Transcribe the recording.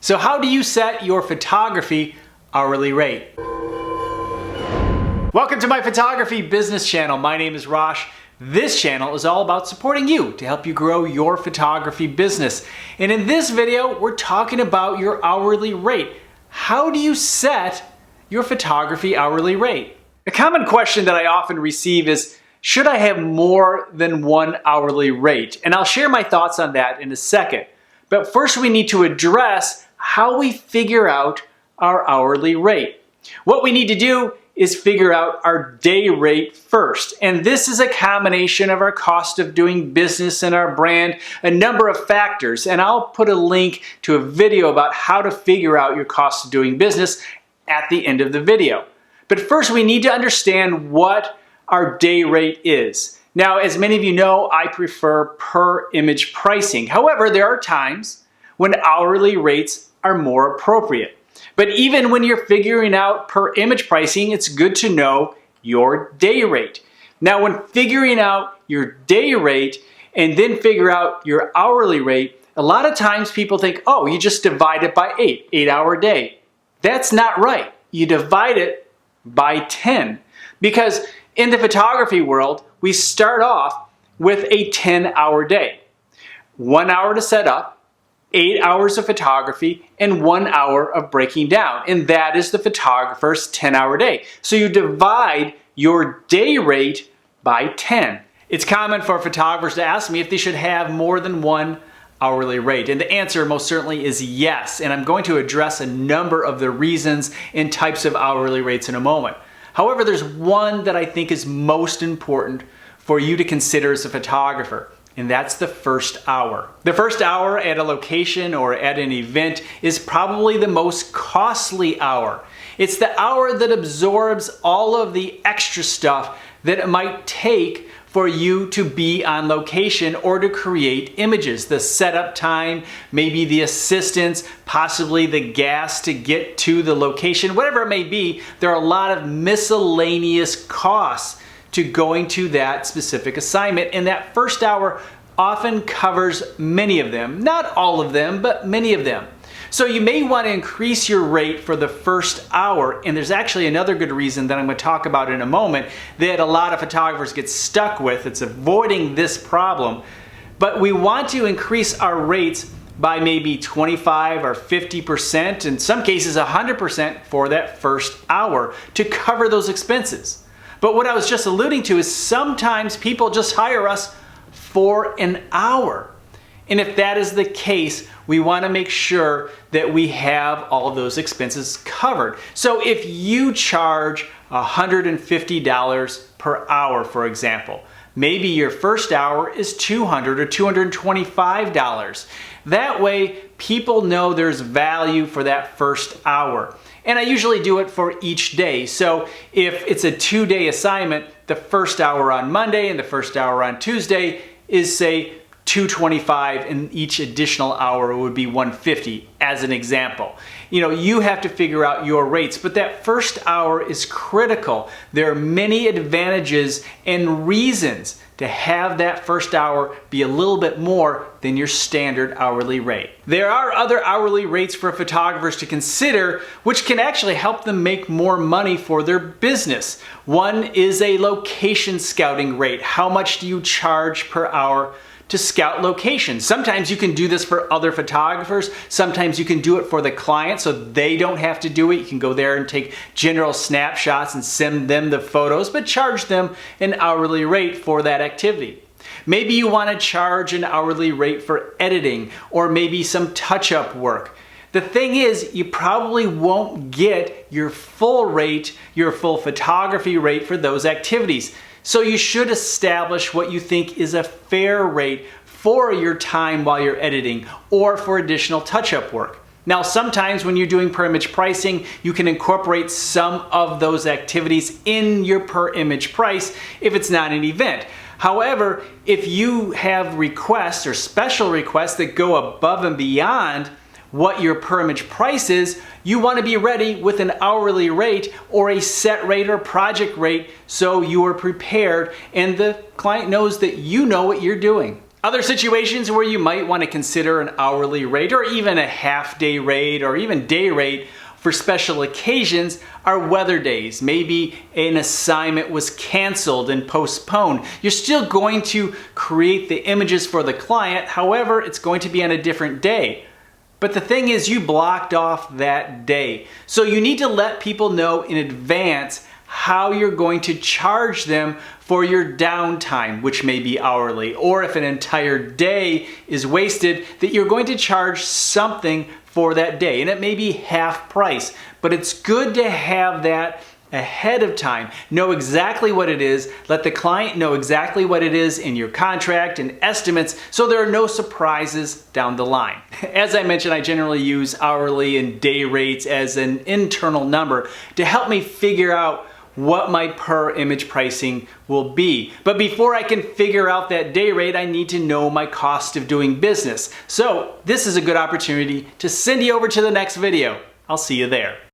So how do you set your photography hourly rate? Welcome to my photography business channel. My name is Rosh. This channel is all about supporting you to help you grow your photography business. And in this video, we're talking about your hourly rate. How do you set your photography hourly rate? A common question that I often receive is, should I have more than one hourly rate? And I'll share my thoughts on that in a second. But first we need to address how we figure out our hourly rate. What we need to do is figure out our day rate first. And this is a combination of our cost of doing business and our brand, a number of factors. And I'll put a link to a video about how to figure out your cost of doing business at the end of the video. But first we need to understand what our day rate is. Now, as many of you know, I prefer per image pricing. However, there are times when hourly rates are more appropriate. But even when you're figuring out per image pricing, it's good to know your day rate. Now, when figuring out your day rate and then figure out your hourly rate, a lot of times people think, oh, you just divide it by 8-hour day. That's not right. You divide it by 10. Because in the photography world, we start off with a 10-hour day. 1 hour to set up, 8 hours of photography, and 1 hour of breaking down. And that is the photographer's 10-hour day. So you divide your day rate by 10. It's common for photographers to ask me if they should have more than one hourly rate. And the answer most certainly is yes. And I'm going to address a number of the reasons and types of hourly rates in a moment. However, there's one that I think is most important for you to consider as a photographer, and that's the first hour. The first hour at a location or at an event is probably the most costly hour. It's the hour that absorbs all of the extra stuff that it might take for you to be on location or to create images. The setup time, maybe the assistance, possibly the gas to get to the location, whatever it may be, there are a lot of miscellaneous costs to going to that specific assignment. And that first hour often covers many of them. Not all of them, but many of them. So you may want to increase your rate for the first hour, and there's actually another good reason that I'm going to talk about in a moment that a lot of photographers get stuck with. It's avoiding this problem. But we want to increase our rates by maybe 25 or 50%, in some cases 100% for that first hour to cover those expenses. But what I was just alluding to is sometimes people just hire us for an hour. And if that is the case, we want to make sure that we have all of those expenses covered. So if you charge $150 per hour, for example, maybe your first hour is $200 or $225. That way, people know there's value for that first hour. And I usually do it for each day. So if it's a 2-day assignment, the first hour on Monday and the first hour on Tuesday is, say, $225, and each additional hour would be $150 as an example. You know, you have to figure out your rates, but that first hour is critical. There are many advantages and reasons to have that first hour be a little bit more than your standard hourly rate. There are other hourly rates for photographers to consider, which can actually help them make more money for their business. One is a location scouting rate. How much do you charge per hour to scout locations? Sometimes you can do this for other photographers. Sometimes you can do it for the client so they don't have to do it. You can go there and take general snapshots and send them the photos, but charge them an hourly rate for that activity. Maybe you want to charge an hourly rate for editing or maybe some touch-up work. The thing is, you probably won't get your full rate, your full photography rate for those activities. So you should establish what you think is a fair rate for your time while you're editing or for additional touch-up work. Now, sometimes when you're doing per image pricing, you can incorporate some of those activities in your per image price if it's not an event. However, if you have requests or special requests that go above and beyond what your per image price is, you want to be ready with an hourly rate or a set rate or project rate so you are prepared and the client knows that you know what you're doing. Other situations where you might want to consider an hourly rate or even a half-day rate or even day rate for special occasions are weather days. Maybe an assignment was canceled and postponed. You're still going to create the images for the client, however, it's going to be on a different day. But the thing is, you blocked off that day. So you need to let people know in advance how you're going to charge them for your downtime, which may be hourly, or if an entire day is wasted, that you're going to charge something for that day, and it may be half price. But it's good to have that ahead of time. Know exactly what it is. Let the client know exactly what it is in your contract and estimates so there are no surprises down the line. As I mentioned, I generally use hourly and day rates as an internal number to help me figure out what my per image pricing will be. But before I can figure out that day rate, I need to know my cost of doing business. So this is a good opportunity to send you over to the next video. I'll see you there.